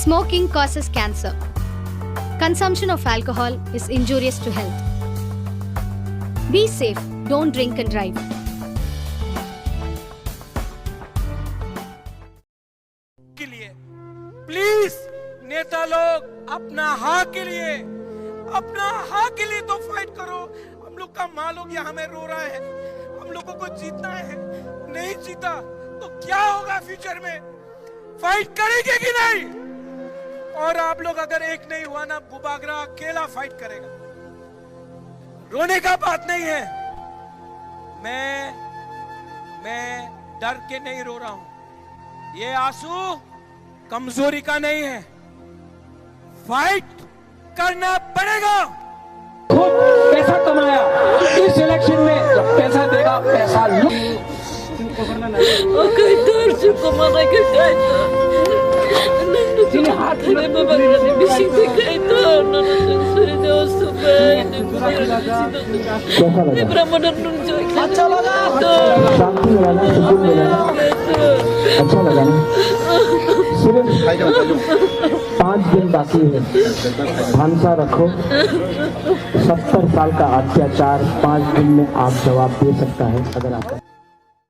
Smoking causes cancer. Consumption of alcohol is injurious to health. Be safe, don't drink and drive. के लिए please नेता लोग अपना हाँ के लिए तो फाइट करो। हम लोग का माँ लोग यहाँ में रो रहा है, हम लोगों को जीतना है, नहीं जीता तो क्या होगा फ्यूचर में, फाइट करेंगे कि नहीं? और आप लोग अगर एक नहीं हुआ ना, बुबागरा अकेला फाइट करेगा। रोने का बात नहीं है, मैं डर के नहीं रो रहा हूं, ये आंसू कमजोरी का नहीं है, फाइट करना पड़ेगा। खूब पैसा कमाया, इस इलेक्शन में जब पैसा देगा पैसा लो। हाथ अच्छा लगा, शांति मिला, सुकून मिला, अच्छा लगा ना। सिर्फ 5 दिन बाकी है, भानसा रखो। 70 साल का अत्याचार 5 दिन में आप जवाब दे सकता है अगर आप